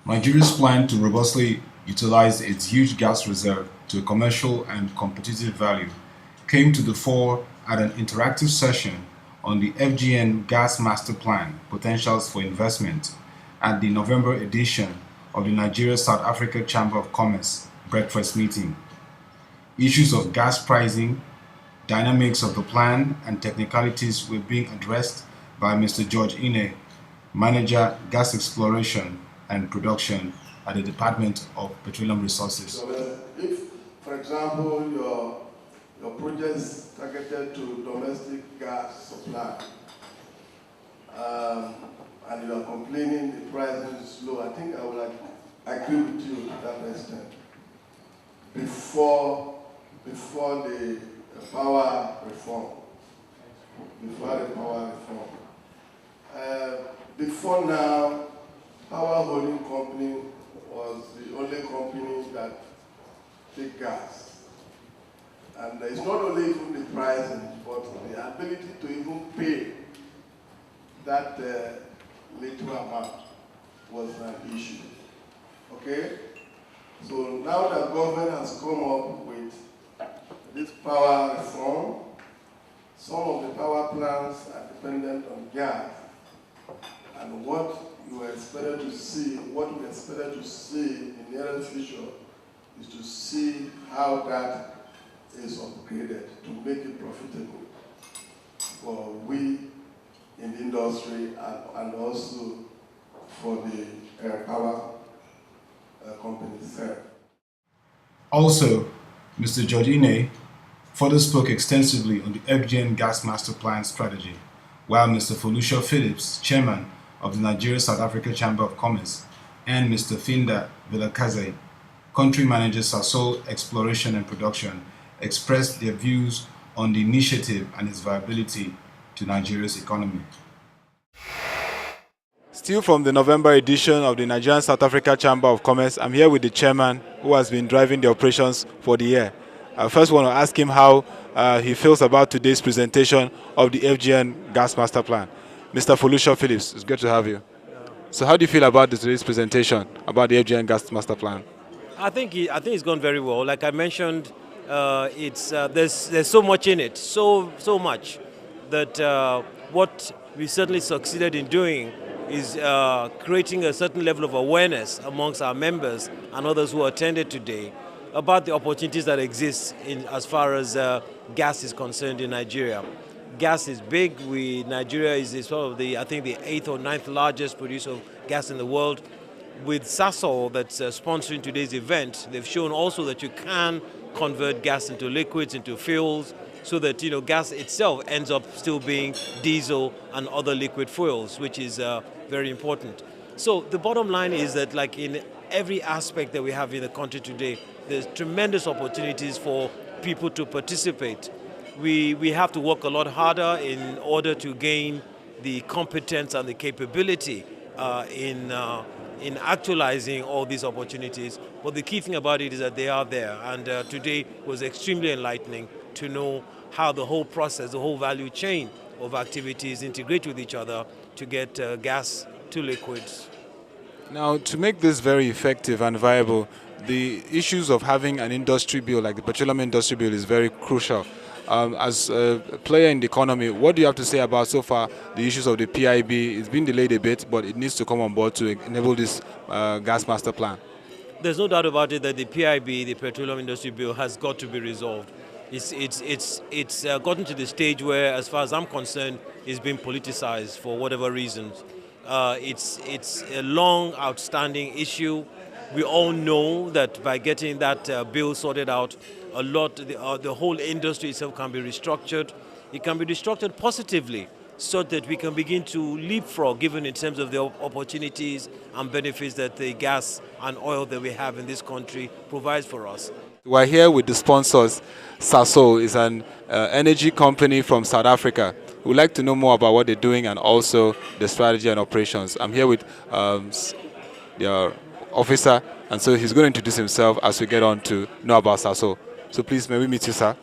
Nigeria's plan to robustly utilize its huge gas reserve to a commercial and competitive value came to the fore at an interactive session on the FGN Gas Masterplan Potentials for Investment at the November edition of the Nigeria-South Africa Chamber of Commerce breakfast meeting. Issues of gas pricing, dynamics of the plan, and technicalities were being addressed by Mr. George Ineh, Manager, Gas Exploration and Production at the Department of Petroleum Resources. So if, for example, your project is targeted to domestic gas supply, and you are complaining the pricing is low, I think I would agree with you to that extent. Before the power reform. Before now, Power Holding Company was the only company that take gas. And it's not only even the pricing, but the ability to even pay that little amount was an issue. Okay? So now the government has come up with this power reform. Some of the power plants are dependent on gas. And what we expected to see in the near future is to see how that is upgraded to make it profitable for we in the industry and also for the power companies there. Also, Mr. George Ineh further spoke extensively on the FGN Gas Masterplan strategy, while Mr. Folusha Phillips, Chairman of the Nigeria-South Africa Chamber of Commerce, and Mr. Finda Vilakazi, Country Manager Sasol Exploration and Production, expressed their views on the initiative and its viability to Nigeria's economy. Still from the November edition of the Nigerian-South Africa Chamber of Commerce, I'm here with the chairman who has been driving the operations for the year. I first want to ask him how he feels about today's presentation of the FGN Gas Masterplan. Mr. Folusha Phillips, it's good to have you. So how do you feel about today's presentation about the FGN Gas Masterplan? I think it's gone very well. Like I mentioned, there's so much in it, so much that what we certainly succeeded in doing is creating a certain level of awareness amongst our members and others who attended today about the opportunities that exist as far as gas is concerned in Nigeria. Gas is big. Nigeria is sort of the 8th or 9th largest producer of gas in the world. With Sasol that's sponsoring today's event, they've shown also that you can convert gas into liquids, into fuels, so that gas itself ends up still being diesel and other liquid fuels, which is very important. So the bottom line is that, like in every aspect that we have in the country today, there's tremendous opportunities for people to participate. We have to work a lot harder in order to gain the competence and the capability in actualizing all these opportunities. But the key thing about it is that they are there. And today was extremely enlightening to know how the whole process, the whole value chain of activities integrate with each other to get gas to liquids. Now, to make this very effective and viable, the issues of having an industry bill like the Petroleum Industry Bill is very crucial. As a player in the economy, what do you have to say about so far the issues of the PIB? It's been delayed a bit, but it needs to come on board to enable this gas master plan. There's no doubt about it that the PIB, the Petroleum Industry Bill, has got to be resolved. It's gotten to the stage where, as far as I'm concerned, it's been politicized for whatever reasons. It's a long outstanding issue. We all know that by getting that bill sorted out, the whole industry itself can be restructured. It can be restructured positively so that we can begin to leapfrog, given in terms of the opportunities and benefits that the gas and oil that we have in this country provides for us. We're here with the sponsors. Sasol is an energy company from South Africa. We'd like to know more about what they're doing and also the strategy and operations. I'm here with their officer, and so he's going to introduce himself as we get on to know about Sasol. So please, may we meet you, sir?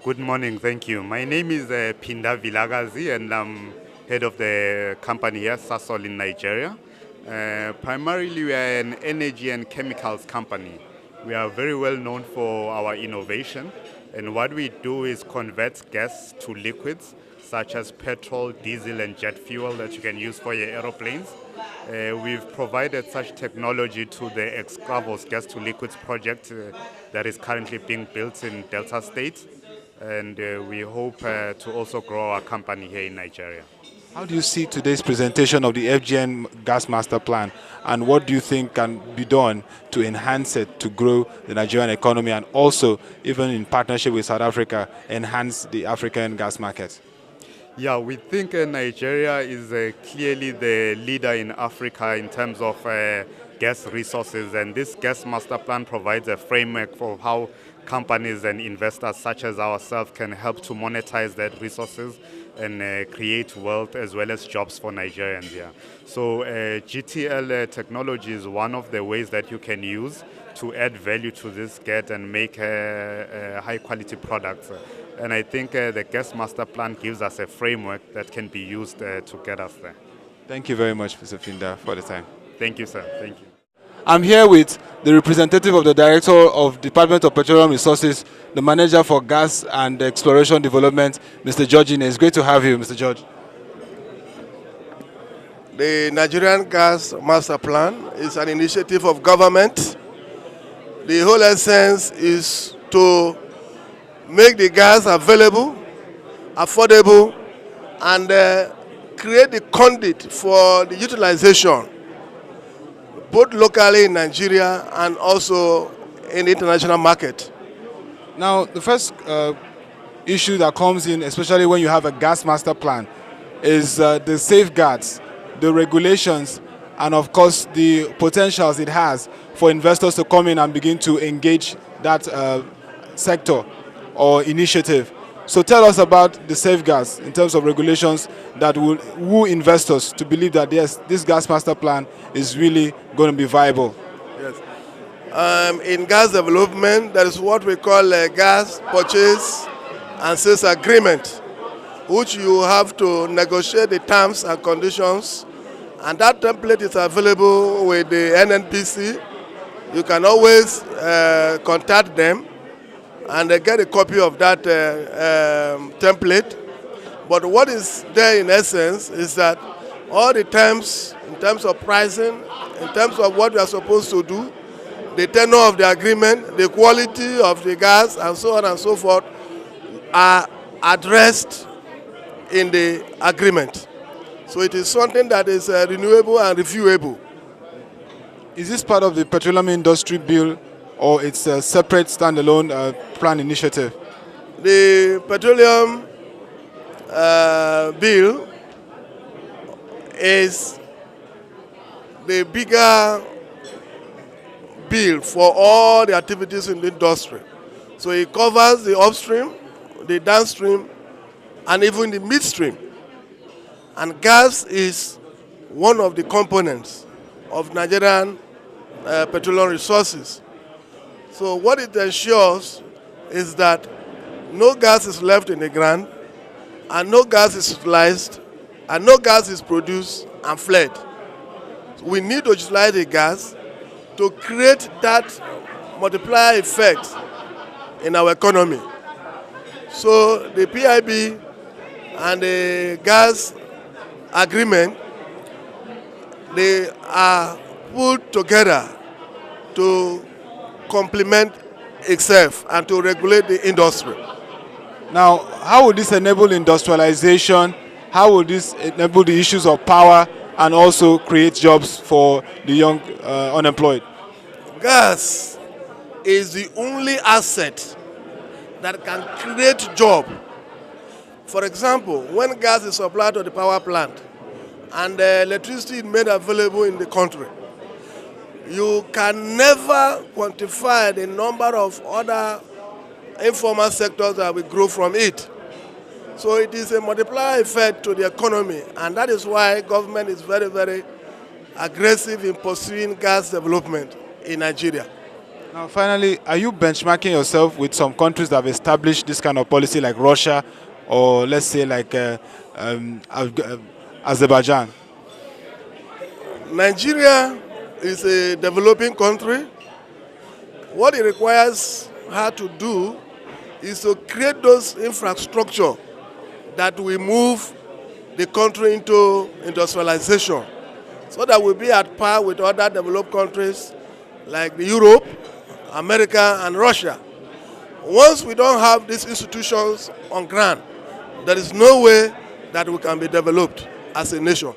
Good morning, thank you. My name is Pinda Vilakazi, and I'm head of the company here, Sasol in Nigeria. Primarily, we are an energy and chemicals company. We are very well known for our innovation, and what we do is convert gas to liquids, such as petrol, diesel, and jet fuel that you can use for your aeroplanes. We've provided such technology to the Excavos gas to liquids project that is currently being built in Delta State, and we hope to also grow our company here in Nigeria. How do you see today's presentation of the FGN Gas Masterplan, and what do you think can be done to enhance it to grow the Nigerian economy and also, even in partnership with South Africa, enhance the African gas market? Yeah, we think Nigeria is clearly the leader in Africa in terms of gas resources, and this gas master plan provides a framework for how companies and investors such as ourselves can help to monetize that resources and create wealth as well as jobs for Nigerians. Yeah. So GTL technology is one of the ways that you can use to add value to this gas and make high quality products. And I think the Gas Master Plan gives us a framework that can be used to get us there. Thank you very much, Mr. Finda, for the time. Thank you, sir. Thank you. I'm here with the representative of the Director of Department of Petroleum Resources, the Manager for Gas and Exploration Development, Mr. George Ineh. It's great to have you, Mr. George. The Nigerian Gas Master Plan is an initiative of government. The whole essence is to make the gas available, affordable, and create the conduit for the utilization, both locally in Nigeria and also in the international market. Now, the first issue that comes in, especially when you have a gas master plan, is the safeguards, the regulations, and of course the potentials it has for investors to come in and begin to engage that sector or initiative. So tell us about the safeguards in terms of regulations that will woo investors to believe that yes, this gas master plan is really going to be viable. Yes. In gas development, there is what we call a gas purchase and sales agreement, which you have to negotiate the terms and conditions, and that template is available with the NNPC. You can always contact them and get a copy of that template. But what is there in essence is that all the terms, in terms of pricing, in terms of what we are supposed to do, the tenure of the agreement, the quality of the gas, and so on and so forth, are addressed in the agreement. So it is something that is renewable and reviewable. Is this part of the petroleum industry bill, or it's a separate standalone plan initiative? The petroleum bill is the bigger bill for all the activities in the industry. So it covers the upstream, the downstream, and even the midstream. And gas is one of the components of Nigerian petroleum resources. So what it ensures is that no gas is left in the ground, and no gas is utilized, and no gas is produced and fled. We need to utilize the gas to create that multiplier effect in our economy. So the PIB and the gas agreement, they are put together to complement itself and to regulate the industry. Now, how will this enable industrialization? How will this enable the issues of power and also create jobs for the young unemployed? Gas is the only asset that can create job. For example, when gas is supplied to the power plant and electricity is made available in the country, you can never quantify the number of other informal sectors that will grow from it. So it is a multiplier effect to the economy, and that is why government is very, very aggressive in pursuing gas development in Nigeria. Now, finally, are you benchmarking yourself with some countries that have established this kind of policy, like Russia, or let's say like Azerbaijan? Nigeria is a developing country. What it requires her to do is to create those infrastructure that will move the country into industrialization so that we'll be at par with other developed countries like Europe, America, and Russia. Once we don't have these institutions on ground, there is no way that we can be developed as a nation.